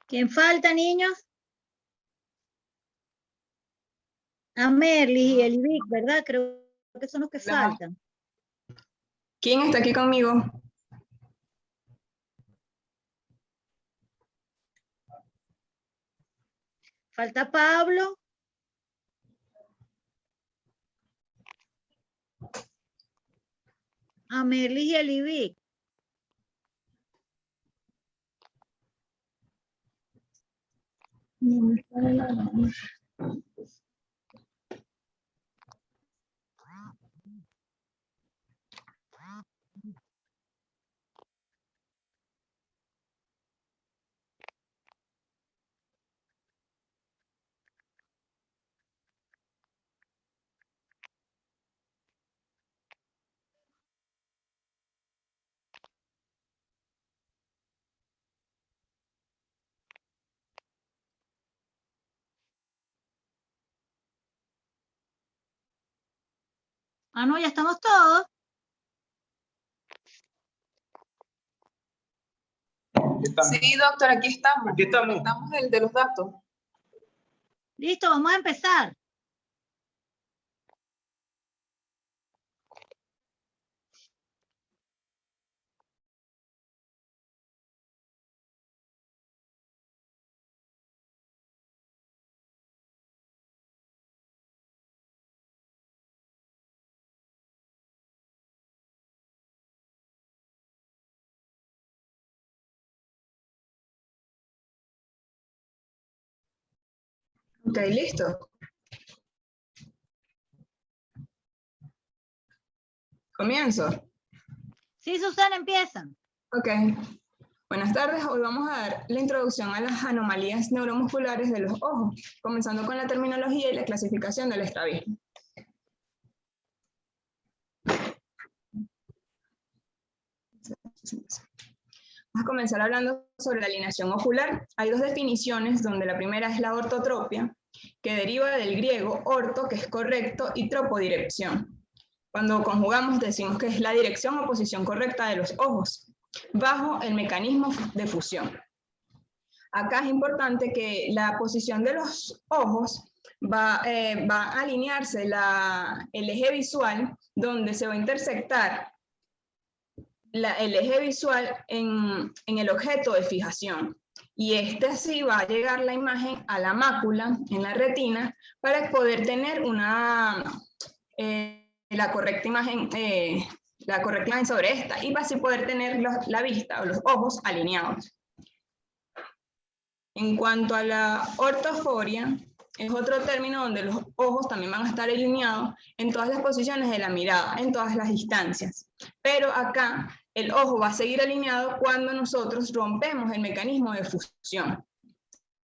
¿Quién falta, niños? A Merly y Elivic, ¿verdad? Creo que son los que faltan. ¿Quién está aquí conmigo? Falta Pablo. A Merly y Elivic. Ah, no, ya estamos todos. Sí, doctor, aquí estamos. Aquí estamos. Estamos el de los datos. Listo, vamos a empezar. Ok, listo. Comienzo. Sí, Susana, empieza. Ok. Buenas tardes. Hoy vamos a dar la introducción a las anomalías neuromusculares de los ojos, comenzando con la terminología y la clasificación del estrabismo. Vamos a comenzar hablando sobre la alineación ocular. Hay dos definiciones, donde la primera es la ortotropia, que deriva del griego orto, que es correcto, y tropo, dirección. Cuando conjugamos decimos que es la dirección o posición correcta de los ojos, bajo el mecanismo de fusión. Acá es importante que la posición de los ojos va a alinearse el eje visual, donde se va a intersectar el eje visual en el objeto de fijación. Y así va a llegar la imagen a la mácula, en la retina, para poder tener la correcta imagen sobre esta, y para así poder tener la vista o los ojos alineados. En cuanto a la ortoforia, es otro término donde los ojos también van a estar alineados en todas las posiciones de la mirada, en todas las distancias. Pero acá el ojo va a seguir alineado cuando nosotros rompemos el mecanismo de fusión.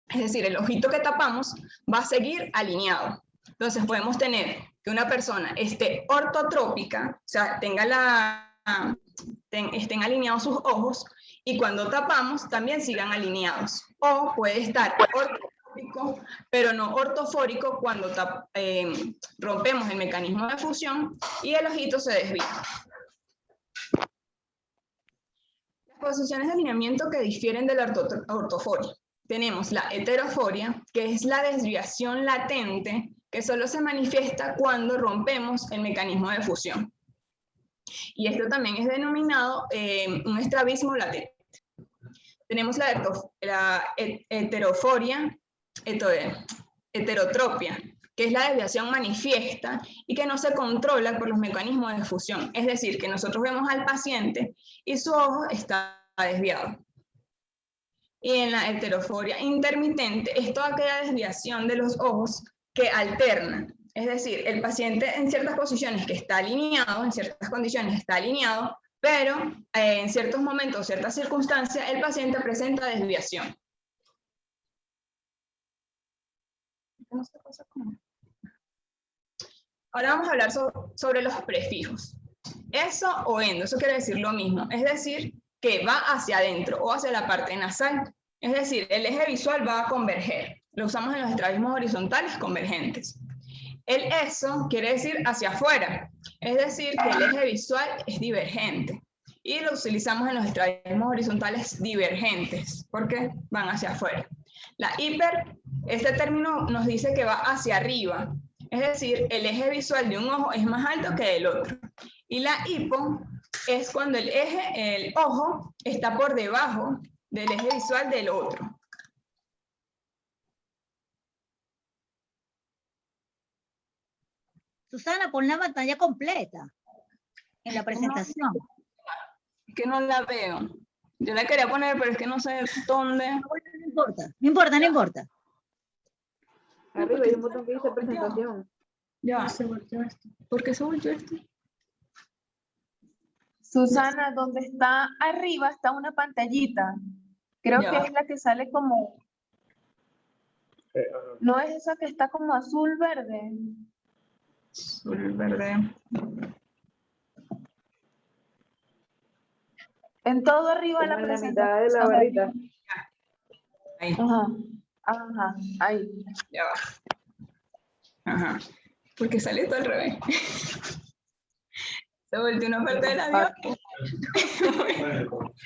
Es decir, el ojito que tapamos va a seguir alineado. Entonces podemos tener que una persona esté ortotrópica, o sea, estén alineados sus ojos, y cuando tapamos también sigan alineados. O puede estar ortotrópico, pero no ortofórico, cuando rompemos el mecanismo de fusión y el ojito se desvía. Las posiciones de alineamiento que difieren de la ortoforia. Tenemos la heteroforia, que es la desviación latente, que solo se manifiesta cuando rompemos el mecanismo de fusión. Y esto también es denominado un estrabismo latente. Tenemos la heterotropia, que es la desviación manifiesta y que no se controla por los mecanismos de fusión. Es decir, que nosotros vemos al paciente y su ojo está desviado. Y en la heteroforia intermitente es toda aquella desviación de los ojos que alterna. Es decir, el paciente en ciertas posiciones que está alineado, en ciertas condiciones está alineado, pero en ciertos momentos, ciertas circunstancias, el paciente presenta desviación. Ahora vamos a hablar sobre los prefijos. Eso o endo, eso quiere decir lo mismo. Es decir, que va hacia adentro o hacia la parte nasal. Es decir, el eje visual va a converger. Lo usamos en los estrabismos horizontales convergentes. El eso quiere decir hacia afuera. Es decir, que el eje visual es divergente. y lo utilizamos en los estrabismos horizontales divergentes, porque van hacia afuera. La hiper, este término nos dice que va hacia arriba, es decir, el eje visual de un ojo es más alto que del otro. Y la hipo es cuando el ojo está por debajo del eje visual del otro. Susana, pon la pantalla completa en la presentación. Que no la veo. Yo la quería poner, pero es que no sé dónde. No importa, no importa, no importa. Arriba hay un botón que dice presentación. Ya, se volteó esto. ¿Por qué se volteó esto? Susana, donde está arriba está una pantallita. Creo Ya. que es la que sale como... ¿No es esa que está como azul verde? Azul, verde. En todo arriba Como la en la mitad presentación. de la barrita. Ahí, Ajá, ajá, ahí. ya va. Ajá. Porque sale todo al revés. Se volteó una parte del avión.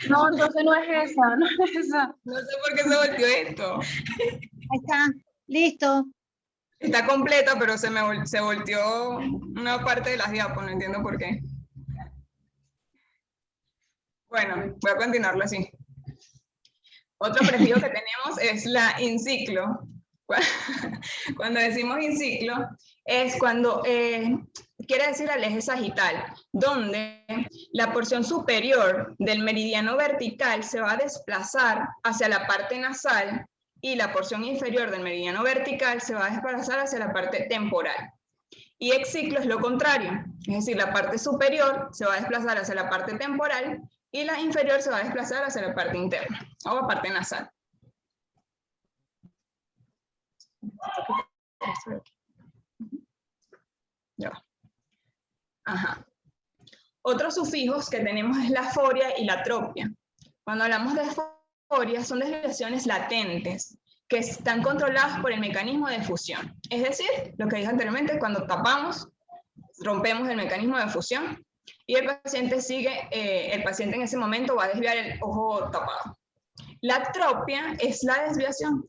No, entonces no es esa, no es esa. No sé por qué se volteó esto. Ahí está, listo. Está completa, pero se volteó una parte de las diapos, no entiendo por qué. Bueno, voy a continuarlo así. Otro prefijo que tenemos es la inciclo. Cuando decimos inciclo, es cuando quiere decir al eje sagital, donde la porción superior del meridiano vertical se va a desplazar hacia la parte nasal y la porción inferior del meridiano vertical se va a desplazar hacia la parte temporal. Y exciclo es lo contrario, es decir, la parte superior se va a desplazar hacia la parte temporal y la inferior se va a desplazar hacia la parte interna o la parte nasal. Ya. Ajá. Otros sufijos que tenemos es la foria y la tropia. Cuando hablamos de foria, son desviaciones latentes que están controladas por el mecanismo de fusión. Es decir, lo que dije anteriormente, cuando tapamos, rompemos el mecanismo de fusión y el paciente en ese momento va a desviar el ojo tapado. La tropia es la desviación,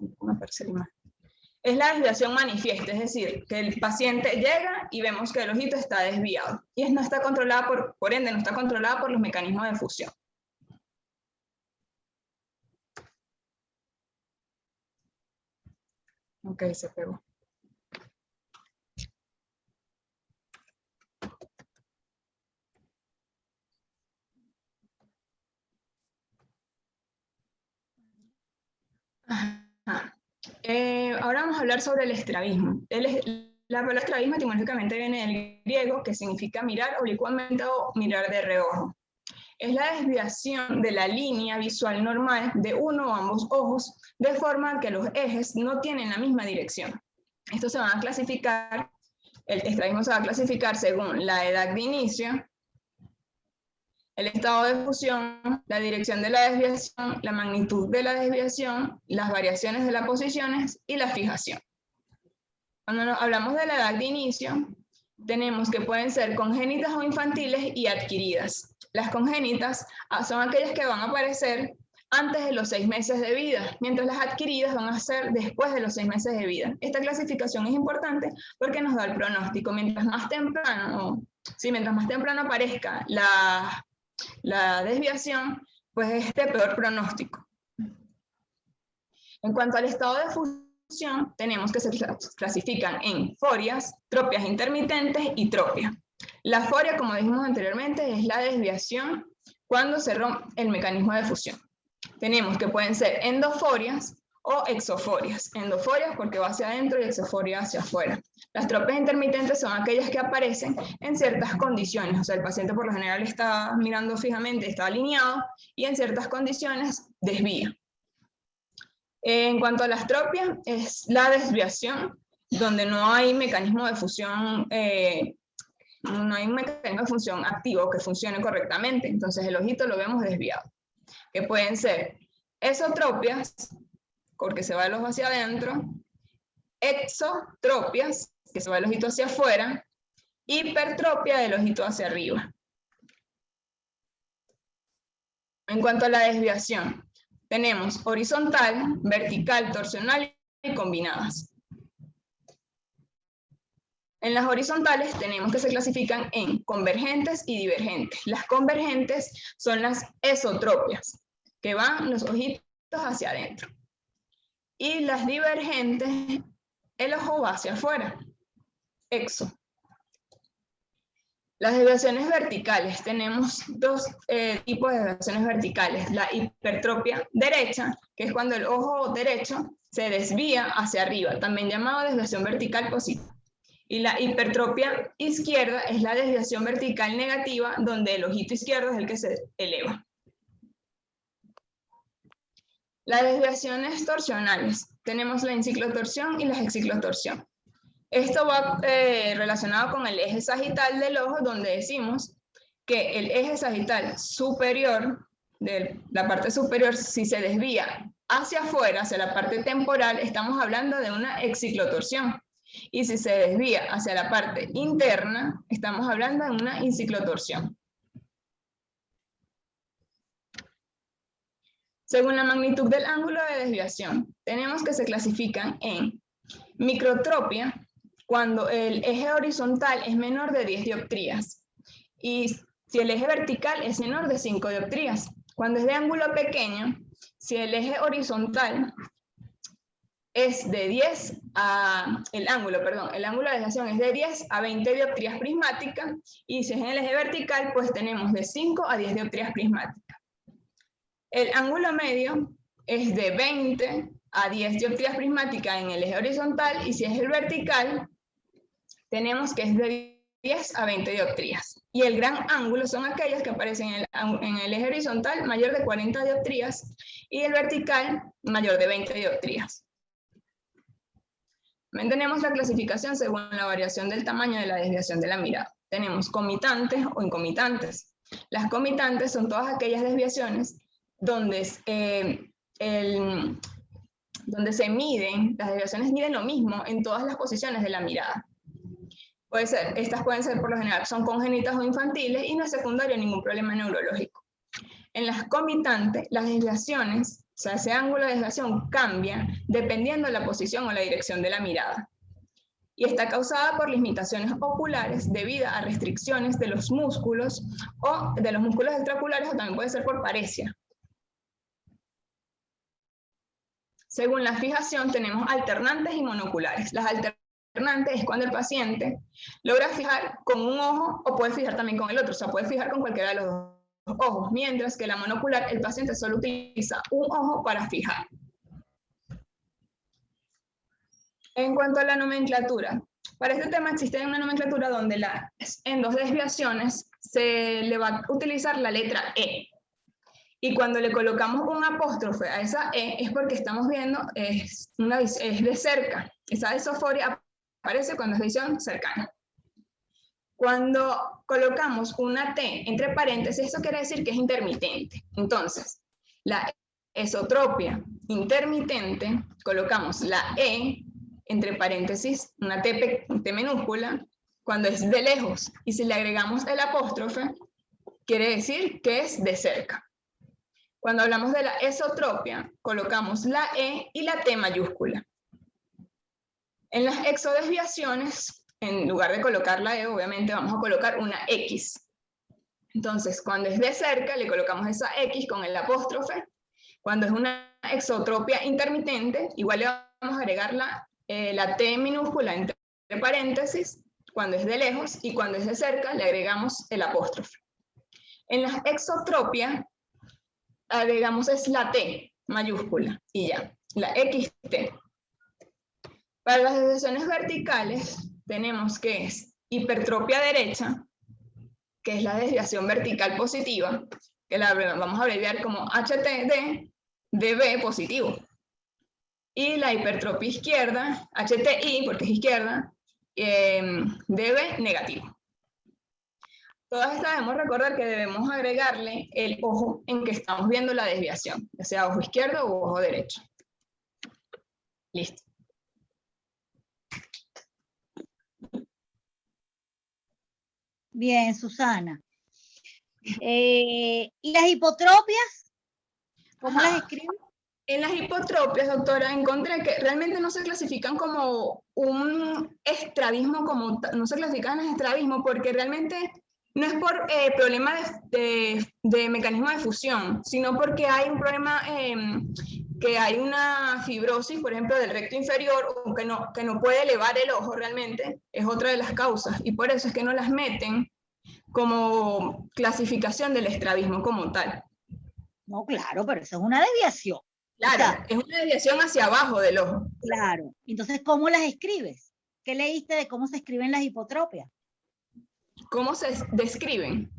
es la desviación manifiesta, es decir, que el paciente llega y vemos que el ojito está desviado y no está controlada por ende, no está controlada por los mecanismos de fusión. Ok, se pegó. Ajá. Ahora vamos a hablar sobre el estrabismo. La palabra estrabismo etimológicamente viene del griego, que significa mirar oblicuamente o mirar de reojo. Es la desviación de la línea visual normal de uno o ambos ojos, de forma que los ejes no tienen la misma dirección. Esto se va a clasificar, el estrabismo se va a clasificar según la edad de inicio, el estado de fusión, la dirección de la desviación, la magnitud de la desviación, las variaciones de las posiciones y la fijación. Cuando hablamos de la edad de inicio, tenemos que pueden ser congénitas o infantiles y adquiridas. Las congénitas son aquellas que van a aparecer antes de los 6 meses de vida, mientras las adquiridas van a ser después de los 6 meses de vida. Esta clasificación es importante porque nos da el pronóstico. Mientras más temprano aparezca la desviación, pues es de peor pronóstico. En cuanto al estado de fusión, tenemos que se clasifican en forias, tropias intermitentes y tropias. La foria, como dijimos anteriormente, es la desviación cuando se rompe el mecanismo de fusión. Tenemos que pueden ser endoforias o exoforias. Endoforias porque va hacia adentro y exoforias hacia afuera. Las tropias intermitentes son aquellas que aparecen en ciertas condiciones. O sea, el paciente por lo general está mirando fijamente, está alineado y en ciertas condiciones desvía. En cuanto a las tropias, es la desviación donde no hay mecanismo de fusión, no hay un mecanismo de función activo que funcione correctamente. Entonces el ojito lo vemos desviado. Que pueden ser esotropias, porque se va el ojo hacia adentro, exotropias, que se va el ojito hacia afuera, hipertropia del ojito hacia arriba. En cuanto a la desviación, tenemos horizontal, vertical, torsional y combinadas. En las horizontales tenemos que se clasifican en convergentes y divergentes. Las convergentes son las esotropias, que van los ojitos hacia adentro. Y las divergentes, el ojo va hacia afuera, exo. Las desviaciones verticales, tenemos dos tipos de desviaciones verticales. La hipertropia derecha, que es cuando el ojo derecho se desvía hacia arriba, también llamado desviación vertical positiva. Y la hipertropia izquierda es la desviación vertical negativa, donde el ojito izquierdo es el que se eleva. Las desviaciones torsionales, tenemos la enciclotorsión y la hexiclotorsión. Esto va relacionado con el eje sagital del ojo, donde decimos que el eje sagital superior, de la parte superior, si se desvía hacia afuera, hacia la parte temporal, estamos hablando de una exciclotorsión. Y si se desvía hacia la parte interna, estamos hablando de una enciclotorsión. Según la magnitud del ángulo de desviación, tenemos que se clasifican en microtropia, cuando el eje horizontal es menor de 10 dioptrías, y si el eje vertical es menor de 5 dioptrías. Cuando es de ángulo pequeño, si el eje horizontal es de 10 a, el ángulo de desviación es de 10 a 20 dioptrías prismáticas, y si es en el eje vertical, pues tenemos de 5 a 10 dioptrías prismáticas. El ángulo medio es de 20 a 10 dioptrías prismáticas en el eje horizontal, y si es el vertical, tenemos que es de 10 a 20 dioptrías. Y el gran ángulo son aquellas que aparecen en el eje horizontal mayor de 40 dioptrías y el vertical mayor de 20 dioptrías. También tenemos la clasificación según la variación del tamaño de la desviación de la mirada. Tenemos comitantes o incomitantes. Las comitantes son todas aquellas desviaciones donde donde se miden, las desviaciones miden lo mismo en todas las posiciones de la mirada. Estas pueden ser por lo general, son congénitas o infantiles y no es secundario ningún problema neurológico. En las comitantes, las desviaciones, o sea, ese ángulo de desviación cambia dependiendo de la posición o la dirección de la mirada. Y está causada por limitaciones oculares debido a restricciones de los músculos o de los músculos extraoculares, o también puede ser por paresia. Según la fijación, tenemos alternantes y monoculares. Las alternantes es cuando el paciente logra fijar con un ojo o puede fijar también con el otro, o sea, puede fijar con cualquiera de los dos ojos, mientras que la monocular, el paciente solo utiliza un ojo para fijar. En cuanto a la nomenclatura, para este tema existe una nomenclatura donde en dos desviaciones se le va a utilizar la letra E. Y cuando le colocamos un apóstrofe a esa E es porque estamos viendo, es de cerca. Esa esoforia aparece cuando es visión cercana. Cuando colocamos una T entre paréntesis, eso quiere decir que es intermitente. Entonces, la esotropia intermitente, colocamos la E entre paréntesis, una T minúscula, cuando es de lejos. Y si le agregamos el apóstrofe, quiere decir que es de cerca. Cuando hablamos de la esotropia, colocamos la E y la T mayúscula. En las exodesviaciones, en lugar de colocar la E, obviamente vamos a colocar una X. Entonces, cuando es de cerca, le colocamos esa X con el apóstrofe. Cuando es una exotropia intermitente, igual le vamos a agregar la T minúscula entre paréntesis, cuando es de lejos, y cuando es de cerca, le agregamos el apóstrofe. En las exotropias, agregamos es la T mayúscula y ya, la XT. Para las desviaciones verticales tenemos que es hipertropia derecha, que es la desviación vertical positiva, que la vamos a abreviar como HTD, DB positivo. Y la hipertropia izquierda, HTI, porque es izquierda, DB negativo. Todas estas debemos recordar que debemos agregarle el ojo en que estamos viendo la desviación, ya sea ojo izquierdo o ojo derecho. Listo. Bien, Susana. ¿Y las hipotropias? ¿Cómo Ajá. las escribo? En las hipotropias, doctora, encontré que realmente no se clasifican como un estrabismo, no se clasifican en estrabismo porque realmente no es por problema de mecanismo de fusión, sino porque hay un problema que hay una fibrosis, por ejemplo, del recto inferior, o que no puede elevar el ojo realmente, es otra de las causas, y por eso es que no las meten como clasificación del estrabismo como tal. No, claro, pero eso es una desviación. Claro, O sea, es una desviación hacia abajo del ojo. claro. Entonces, ¿cómo las escribes? ¿Qué leíste de cómo se escriben las hipotropias? ¿Cómo se describen?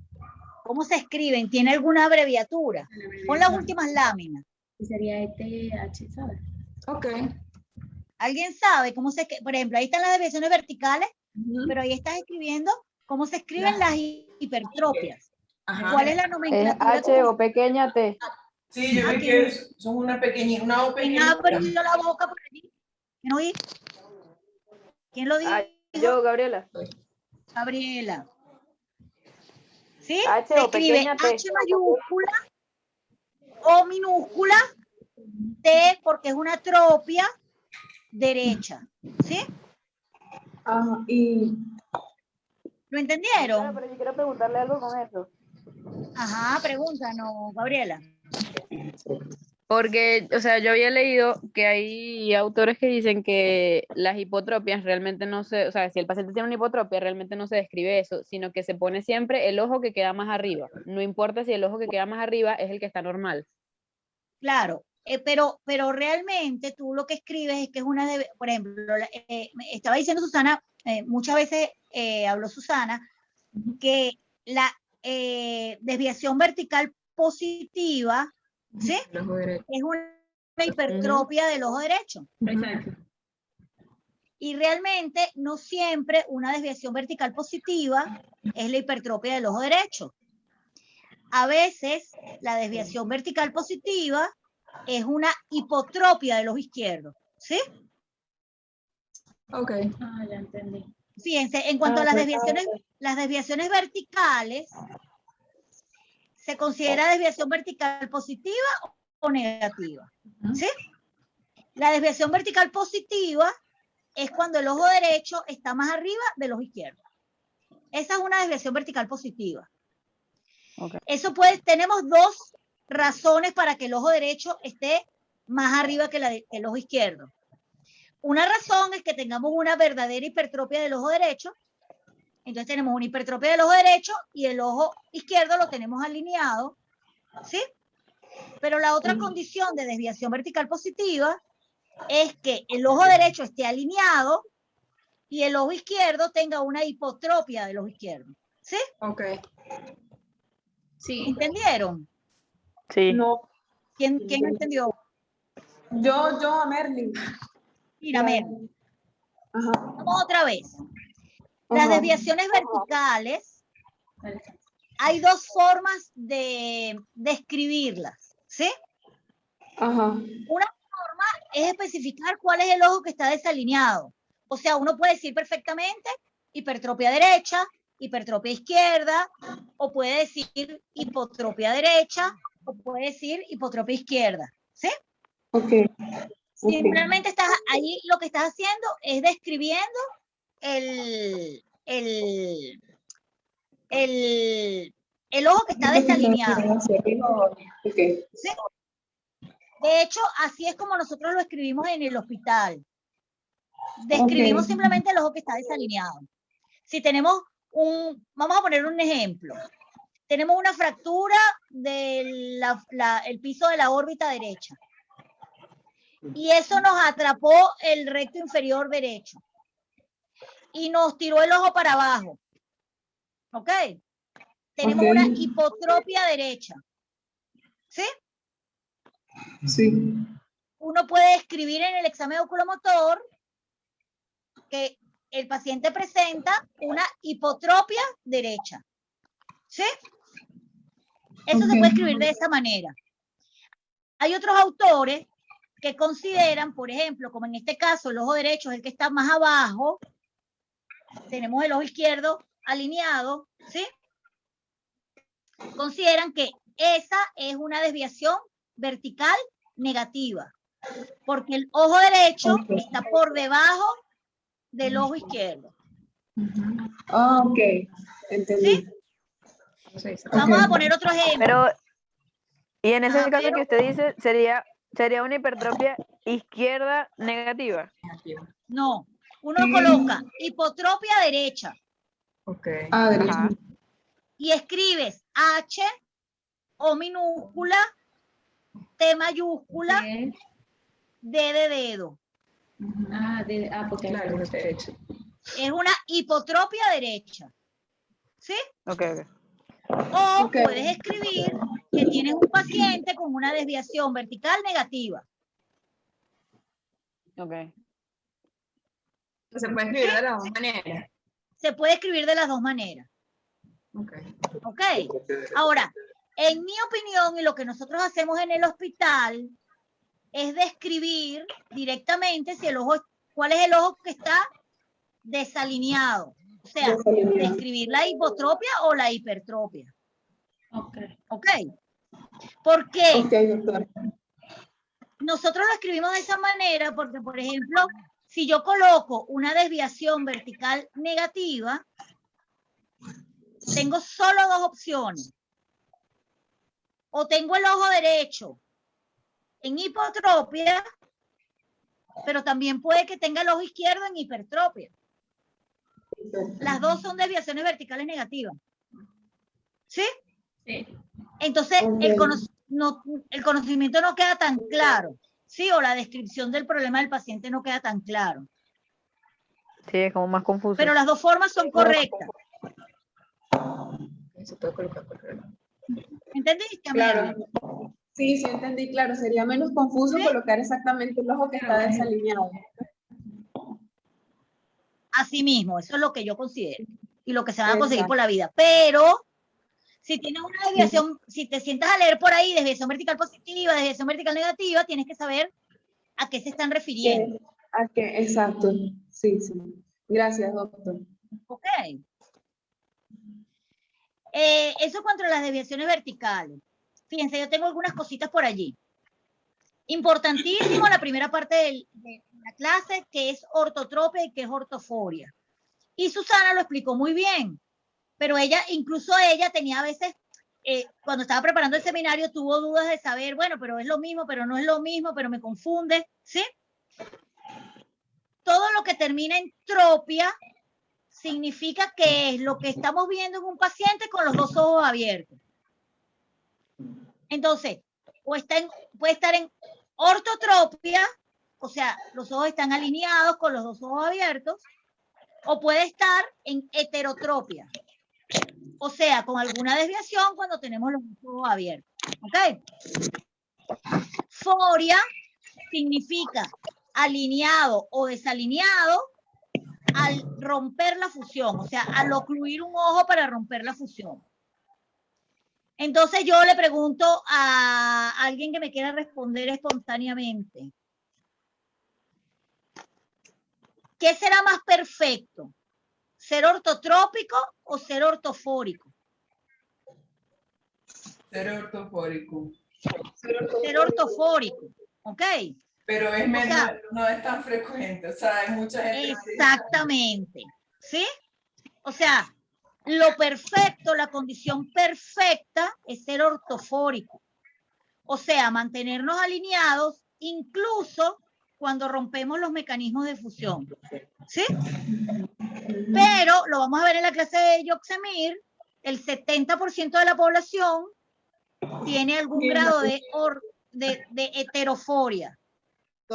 ¿Cómo se escriben? ¿Tiene alguna abreviatura? Pon las últimas láminas. Sería ETH, ¿sabes? Ok. ¿Alguien sabe cómo se, por ejemplo, ahí están las desviaciones verticales, Ujú. pero ahí estás escribiendo cómo se escriben las hipertropias? Ajá. ¿Cuál es la Es nomenclatura? H o pequeña T. Sí, yo vi que son una pequeña, una O ¿Quién pequeña. abrió la boca por allí? ¿Quién oí? ¿Quién lo dijo? Ah, yo, Gabriela. Gabriela. ¿Sí? H Se o escribe pequeña T. H mayúscula, O minúscula, T porque es una tropia derecha. ¿Sí? Ajá, y ¿Lo entendieron? Pero yo quiero preguntarle algo con eso. Ajá, pregúntanos, Gabriela. Porque, o sea, yo había leído que hay autores que dicen que las hipotropias realmente no se, o sea, si el paciente tiene una hipotropia, realmente no se describe eso, sino que se pone siempre el ojo que queda más arriba. No importa si el ojo que queda más arriba es el que está normal. Claro, pero realmente tú lo que escribes es que es una, por ejemplo, me estaba diciendo Susana, muchas veces habló Susana, que la desviación vertical positiva, ¿sí? Es una hipertropia del ojo derecho. exacto. Y realmente no siempre una desviación vertical positiva es la hipertropia del ojo derecho. A veces la desviación vertical positiva es una hipotropia del ojo izquierdo, ¿sí? Ok. Ah, ya entendí. Fíjense, en cuanto a las desviaciones verticales, ¿se considera desviación vertical positiva o negativa? ¿Sí? La desviación vertical positiva es cuando el ojo derecho está más arriba del ojo izquierdo. Esa es una desviación vertical positiva. Okay. Eso tenemos dos razones para que el ojo derecho esté más arriba que el ojo izquierdo. Una razón es que tengamos una verdadera hipertropia del ojo derecho. Entonces tenemos una hipertropia del ojo derecho y el ojo izquierdo lo tenemos alineado, ¿sí? Pero la otra condición de desviación vertical positiva es que el ojo derecho esté alineado y el ojo izquierdo tenga una hipotropia del ojo izquierdo, ¿sí? Ok. Sí. ¿Entendieron? Sí. No, ¿Quién no entendió? yo a Merlin. Mira, Merlin. Ajá. Vamos otra vez. Las Ajá. desviaciones verticales, hay dos formas de escribirlas, ¿sí? Ajá. Una forma es especificar cuál es el ojo que está desalineado. O sea, uno puede decir perfectamente hipertropia derecha, hipertropia izquierda, o puede decir hipotropia derecha, o puede decir hipotropia izquierda, ¿sí? Ok. Simplemente estás ahí, lo que estás haciendo es describiendo el ojo que está desalineado. Okay. ¿Sí? De hecho, así es como nosotros lo escribimos en el hospital. Describimos simplemente el ojo que está desalineado. Si tenemos vamos a poner un ejemplo. Tenemos una fractura del el piso de la órbita derecha. Y eso nos atrapó el recto inferior derecho. Y nos tiró el ojo para abajo. ¿Ok? Tenemos una hipotropia derecha. ¿Sí? Sí. Uno puede escribir en el examen oculomotor que el paciente presenta una hipotropia derecha. ¿Sí? Eso se puede escribir de esa manera. Hay otros autores que consideran, por ejemplo, como en este caso, el ojo derecho es el que está más abajo, tenemos el ojo izquierdo alineado, ¿sí? consideran que esa es una desviación vertical negativa, porque el ojo derecho está por debajo del ojo izquierdo. Ok, entendí. ¿Sí? Vamos a poner otro ejemplo. Pero, y en ese Ajá, caso pero- que usted dice, sería una hipertrofia izquierda negativa. No, uno coloca hipotropia derecha Ok. Ah, derecho. Ajá. y escribes H O minúscula, T mayúscula, ¿Qué? D de dedo. Porque Claro, de derecho. Es una hipotropia derecha. ¿Sí? Ok. O Ok. puedes escribir que tienes un paciente con una desviación vertical negativa. Ok. Se puede escribir de las dos maneras. Se puede escribir de las dos maneras. Ok. ¿Ok? Ahora, en mi opinión, y lo que nosotros hacemos en el hospital es describir directamente si el ojo, cuál es el ojo que está desalineado. O sea, Desalineado. describir la hipotropia o la hipertropia. Ok. ¿Ok? ¿Por qué? Ok, doctor. Nosotros lo escribimos de esa manera porque, por ejemplo, si yo coloco una desviación vertical negativa, tengo solo dos opciones. O tengo el ojo derecho en hipotropia, pero también puede que tenga el ojo izquierdo en hipertropia. Las dos son desviaciones verticales negativas. ¿Sí? Sí. Entonces, Ok. el conocimiento no queda tan claro. ¿Sí? O la descripción del problema del paciente no queda tan claro. Sí, es como más confuso. Pero las dos formas son correctas. Se puede colocar por reloj. ¿Entendiste, Claro. Amelia? Sí, sí entendí, claro. Sería menos confuso ¿Sí? colocar exactamente el ojo que está desalineado. Así mismo, eso es lo que yo considero. Y lo que se van a conseguir Exacto. por la vida. Pero, si tienes una desviación, si te sientas a leer por ahí, desviación vertical positiva, desviación vertical negativa, tienes que saber a qué se están refiriendo. Exacto. Sí, sí. Gracias, doctor. ¿Ok? Eso contra las desviaciones verticales. Fíjense, yo tengo algunas cositas por allí. Importantísimo la primera parte de la clase, que es ortotropia y que es ortoforia. Y Susana lo explicó muy bien, pero incluso ella tenía a veces, cuando estaba preparando el seminario, tuvo dudas de saber, bueno, pero es lo mismo, pero no es lo mismo, pero me confunde, ¿sí? Todo lo que termina en tropia significa que es lo que estamos viendo en un paciente con los dos ojos abiertos. Entonces, puede estar en ortotropia, o sea, los ojos están alineados con los dos ojos abiertos, o puede estar en heterotropia, o sea, con alguna desviación cuando tenemos los ojos abiertos. ¿Ok? Foria significa alineado o desalineado al romper la fusión, o sea, al ocluir un ojo para romper la fusión. Entonces yo le pregunto a alguien que me quiera responder espontáneamente. ¿Qué será más perfecto? ¿Ser ortotrópico o ser ortofórico? Ser ortofórico. Ser ortofórico, ¿ok? Pero es O menos, sea, no es tan frecuente. O sea, hay mucha gente. exactamente, ¿sí? O sea, lo perfecto, la condición perfecta es ser ortofórico. O sea, mantenernos alineados incluso cuando rompemos los mecanismos de fusión. ¿Sí? Pero, lo vamos a ver en la clase de Yoxemir, el 70% de la población tiene algún grado de heteroforia.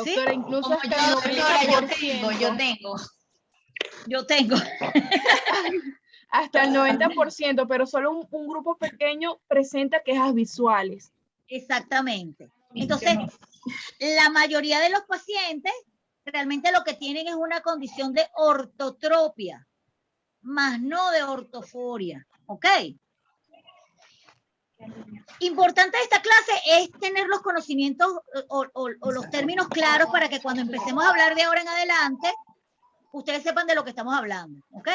¿Sí? Doctora, incluso hasta el Doctora, 90%. Yo tengo. Hasta el 90%, pero solo un grupo pequeño presenta quejas visuales. Exactamente. Entonces, la mayoría de los pacientes realmente lo que tienen es una condición de ortotropia, más no de ortoforia. ¿Ok? Importante de esta clase es tener los conocimientos o los términos claros para que cuando empecemos a hablar de ahora en adelante, ustedes sepan de lo que estamos hablando. ¿Ok?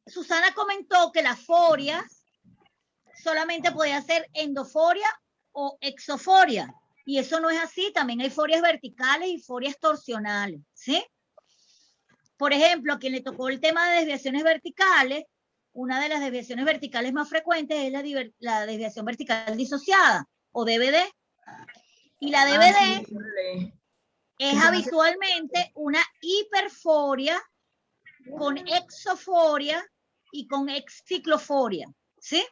Susana comentó que las forias solamente podía ser endoforia o exoforia. Y eso no es así. También hay forias verticales y forias torsionales, ¿sí? Por ejemplo, a quien le tocó el tema de desviaciones verticales, una de las desviaciones verticales más frecuentes es la desviación vertical disociada, o DVD. Y la DVD es habitualmente una hiperforia con exoforia y con excicloforia, ¿sí?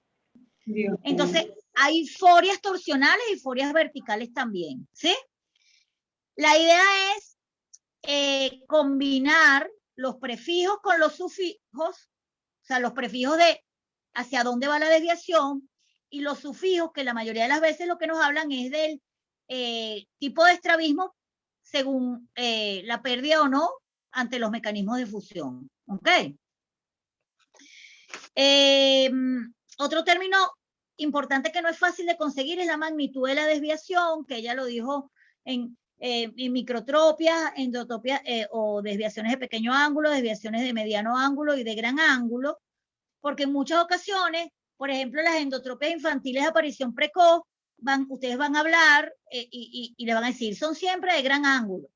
Entonces, hay forias torsionales y forias verticales también, ¿sí? La idea es combinar los prefijos con los sufijos, o sea, los prefijos de hacia dónde va la desviación y los sufijos, que la mayoría de las veces lo que nos hablan es del tipo de estrabismo según la pérdida o no ante los mecanismos de fusión. ¿Ok? Otro término importante que no es fácil de conseguir es la magnitud de la desviación, que ella lo dijo en microtropias, endotropias o desviaciones de pequeño ángulo, desviaciones de mediano ángulo y de gran ángulo, porque en muchas ocasiones, por ejemplo, las endotropias infantiles de aparición precoz, ustedes van a hablar y le van a decir, son siempre de gran ángulo.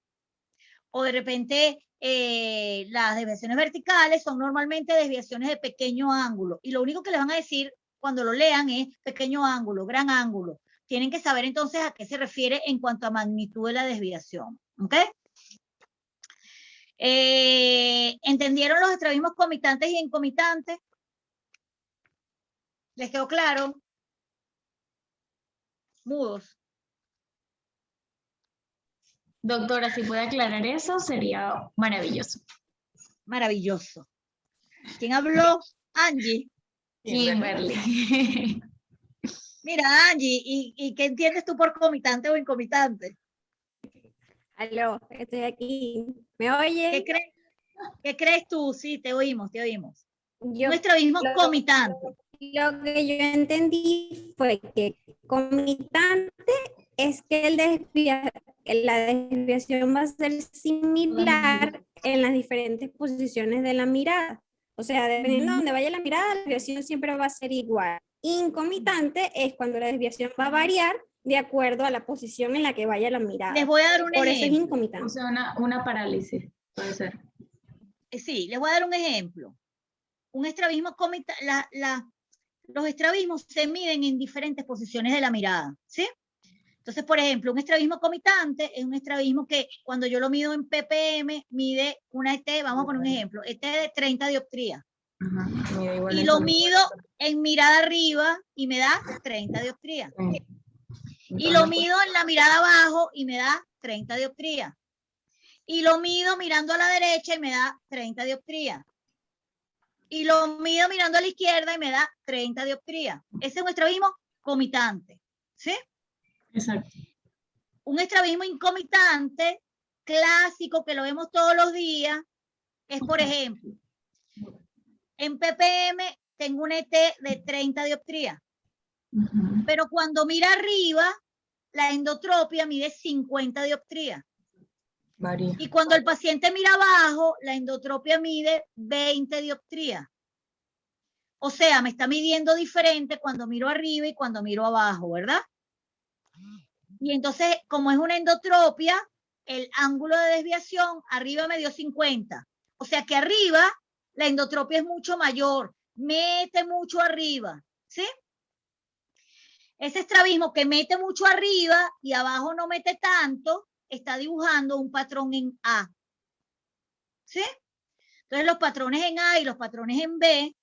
O de repente las desviaciones verticales son normalmente desviaciones de pequeño ángulo. Y lo único que les van a decir cuando lo lean es pequeño ángulo, gran ángulo. Tienen que saber entonces a qué se refiere en cuanto a magnitud de la desviación. ¿Ok? ¿Entendieron los estrabismos comitantes y incomitantes? ¿Les quedó claro? Mudos. Doctora, si puede aclarar eso, sería maravilloso. Maravilloso. ¿Quién habló? Angie. Kimberly. Mira, Angie, ¿y qué entiendes tú por comitante o incomitante? Aló, estoy aquí. ¿Me oye? ¿Qué crees tú? Sí, te oímos, te oímos. Yo, Un estrabismo comitante. Lo que yo entendí fue que comitante es que la desviación va a ser similar en las diferentes posiciones de la mirada. O sea, dependiendo de dónde vaya la mirada, la desviación siempre va a ser igual. Incomitante es cuando la desviación va a variar de acuerdo a la posición en la que vaya la mirada. Les voy a dar un ejemplo. Por eso es incomitante. O sea, una parálisis, puede ser. Sí, les voy a dar un ejemplo. Un estrabismo comitante, los estrabismos se miden en diferentes posiciones de la mirada, ¿sí? Entonces, por ejemplo, un estrabismo comitante es un estrabismo que cuando yo lo mido en ppm, mide una ET, vamos a poner un ejemplo, ET de 30 dioptrías. Y lo mido en mirada arriba y me da 30 dioptrías. Y lo mido en la mirada abajo y me da 30 dioptrías. Y lo mido mirando a la derecha y me da 30 dioptrías. Y lo mido mirando a la izquierda y me da 30 dioptrías. Ese es un estrabismo comitante, ¿sí? Exacto. Un estrabismo incomitante clásico que lo vemos todos los días es, por ejemplo, en ppm tengo un ET de 30 dioptrías, pero cuando mira arriba, la endotropia mide 50 dioptrías. Y cuando el paciente mira abajo, la endotropia mide 20 dioptrías. O sea, me está midiendo diferente cuando miro arriba y cuando miro abajo, ¿verdad? Y entonces, como es una endotropia, el ángulo de desviación arriba me dio 50. O sea que arriba la endotropia es mucho mayor, mete mucho arriba, ¿sí? Ese estrabismo que mete mucho arriba y abajo no mete tanto, está dibujando un patrón en A, ¿sí? Entonces los patrones en A y los patrones en B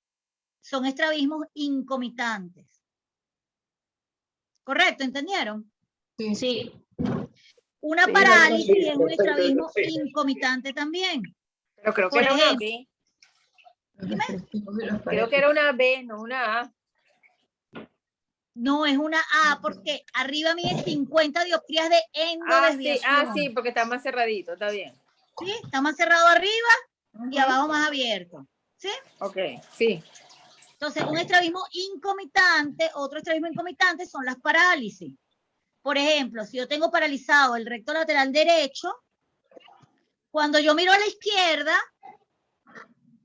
son estrabismos incomitantes. ¿Correcto? ¿Entendieron? Sí. Una parálisis es un estrabismo incomitante también. Pero creo que Por era una ejemplo, B. dime. Creo que era una B, no una A. No, es una A porque arriba mide 50 dioptrías de endodesviación. Sí, porque está más cerradito, está bien. ¿Sí? Está más cerrado arriba y abajo más abierto. ¿Sí? Ok, sí. Entonces, un estrabismo incomitante, otro estrabismo incomitante son las parálisis. Por ejemplo, si yo tengo paralizado el recto lateral derecho, cuando yo miro a la izquierda,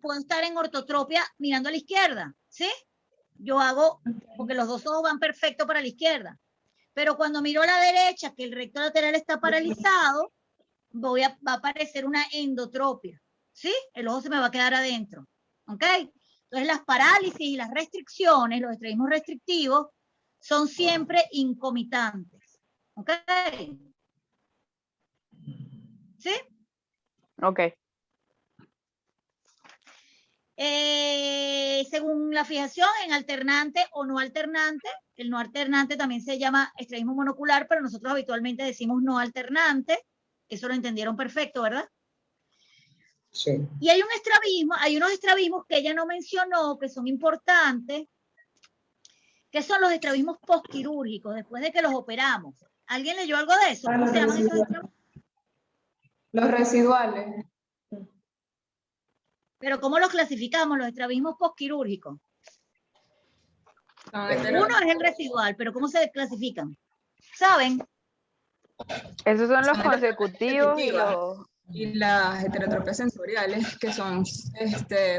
puedo estar en ortotropia mirando a la izquierda, ¿sí? Yo hago, porque los dos ojos van perfecto para la izquierda. Pero cuando miro a la derecha, que el recto lateral está paralizado, va a aparecer una endotropia, ¿sí? El ojo se me va a quedar adentro, ¿ok? Entonces las parálisis y las restricciones, los estrabismos restrictivos, son siempre incomitantes, ¿ok? ¿Sí? Ok. Según la fijación, en alternante o no alternante, el no alternante también se llama estrabismo monocular, pero nosotros habitualmente decimos no alternante, eso lo entendieron perfecto, ¿verdad? Sí. Y hay unos estrabismos que ella no mencionó, que son importantes, que son los estrabismos postquirúrgicos, después de que los operamos. ¿Alguien leyó algo de eso? ¿Cómo se llaman esos estrabismos? Los residuales. Pero ¿cómo los clasificamos, los estrabismos postquirúrgicos? Son Uno es el residual, pero ¿cómo se clasifican? ¿Saben? Esos son los Son consecutivos y consecutivas. los... Y las heterotropias sensoriales, que son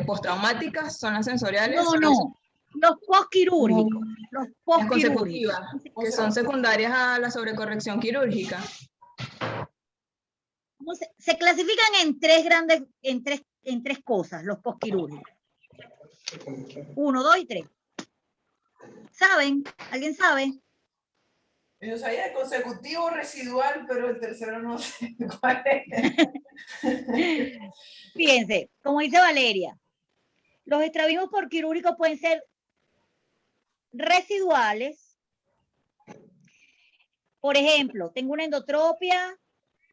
postraumáticas, son las sensoriales. No, son no. Los postquirúrgicos. Los las postquirúrgicos. consecutivas, que son secundarias a la sobrecorrección quirúrgica. Se clasifican en tres grandes, en tres cosas, los postquirúrgicos. 1, 2 y 3. ¿Saben? ¿Alguien sabe? Yo sabía el consecutivo residual, pero el tercero no sé cuál es. Fíjense, como dice Valeria, los estrabismos postquirúrgicos pueden ser residuales. Por ejemplo, tengo una endotropia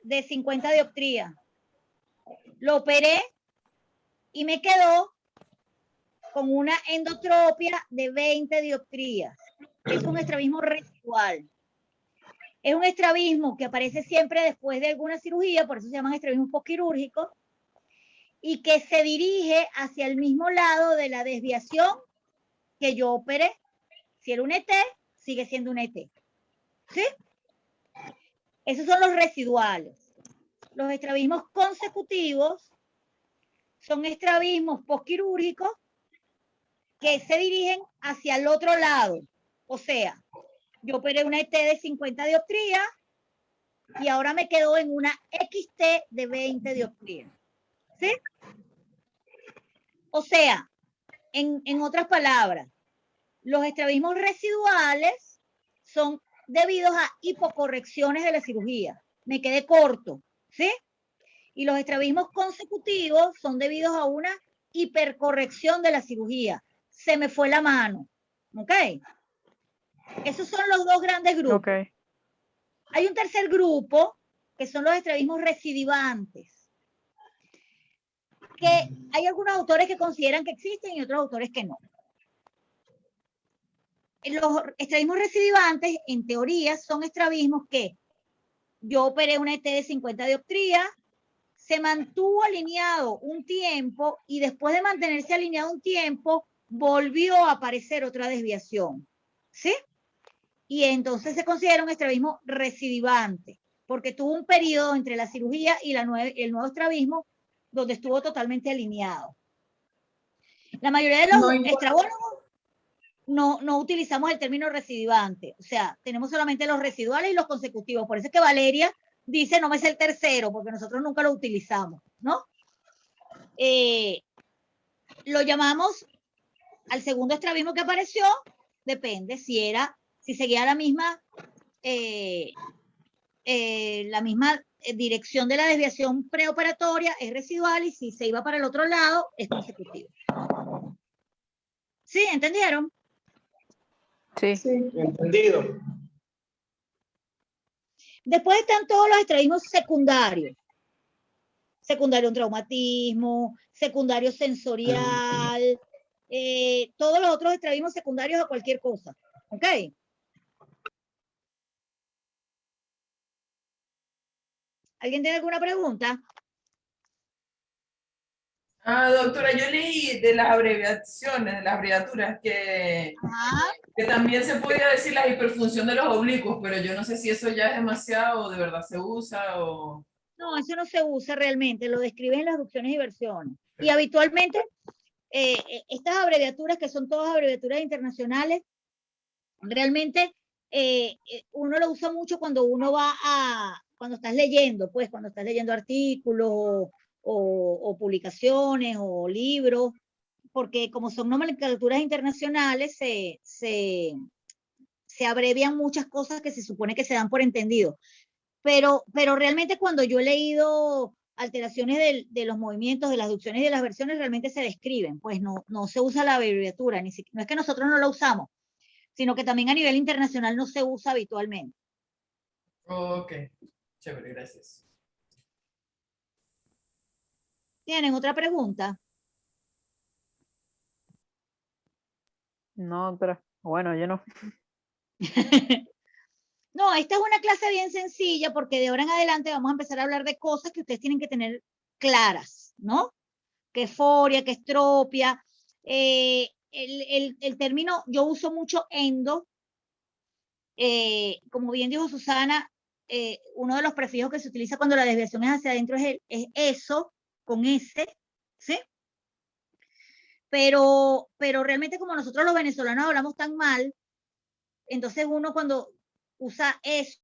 de 50 dioptrías. Lo operé y me quedó con una endotropia de 20 dioptrías. Es un estrabismo residual. Es un estrabismo que aparece siempre después de alguna cirugía, por eso se llaman estrabismos postquirúrgicos, y que se dirige hacia el mismo lado de la desviación que yo operé. Si era un ET, sigue siendo un ET. ¿Sí? Esos son los residuales. Los estrabismos consecutivos son estrabismos postquirúrgicos que se dirigen hacia el otro lado. O sea, yo operé una ET de 50 dioptrías y ahora me quedo en una XT de 20 dioptrías. ¿Sí? O sea, en otras palabras, los estrabismos residuales son debidos a hipocorrecciones de la cirugía. Me quedé corto, ¿sí? Y los estrabismos consecutivos son debidos a una hipercorrección de la cirugía. Se me fue la mano, ¿ok? Esos son los dos grandes grupos. Okay. Hay un tercer grupo, que son los estrabismos recidivantes, que hay algunos autores que consideran que existen y otros autores que no. Los estrabismos recidivantes, en teoría, son estrabismos que yo operé una ET de 50 dioptrías, se mantuvo alineado un tiempo y después de mantenerse alineado un tiempo, volvió a aparecer otra desviación, ¿sí? Y entonces se considera un estrabismo recidivante, porque tuvo un periodo entre la cirugía y el nuevo estrabismo donde estuvo totalmente alineado. La mayoría de los estrabólogos no utilizamos el término recidivante, o sea, tenemos solamente los residuales y los consecutivos. Por eso es que Valeria dice, no me sé el tercero, porque nosotros nunca lo utilizamos, ¿no? Lo llamamos al segundo estrabismo que apareció, depende si seguía la misma dirección de la desviación preoperatoria, es residual, y si se iba para el otro lado, es consecutivo. ¿Sí? ¿Entendieron? Sí. Entendido. Después están todos los estrabismos secundarios. Secundario a un traumatismo, secundario sensorial, todos los otros estrabismos secundarios a cualquier cosa. ¿Ok? ¿Alguien tiene alguna pregunta? Doctora, yo leí de las abreviaciones, de las abreviaturas, que también se podía decir la hiperfunción de los oblicuos, pero yo no sé si eso ya es demasiado o de verdad se usa o... No, eso no se usa realmente, lo describes en las adducciones y versiones. Y habitualmente, estas abreviaturas, que son todas abreviaturas internacionales, realmente uno lo usa mucho cuando uno cuando estás leyendo, pues cuando estás leyendo artículos o publicaciones o libros, porque como son nomenclaturas internacionales, se abrevian muchas cosas que se supone que se dan por entendido. Pero realmente cuando yo he leído alteraciones de los movimientos, de las adducciones y de las versiones, realmente se describen, pues no se usa la abreviatura, no es que nosotros no la usamos, sino que también a nivel internacional no se usa habitualmente. Ok, chévere, gracias. ¿Tienen otra pregunta? No, pero bueno, yo no. No, esta es una clase bien sencilla porque de ahora en adelante vamos a empezar a hablar de cosas que ustedes tienen que tener claras, ¿no? Que es foria, que es tropia. El término, yo uso mucho endo. Como bien dijo Susana, uno de los prefijos que se utiliza cuando la desviación es hacia adentro es eso, con S, ¿sí? Pero realmente como nosotros los venezolanos hablamos tan mal, entonces uno cuando usa eso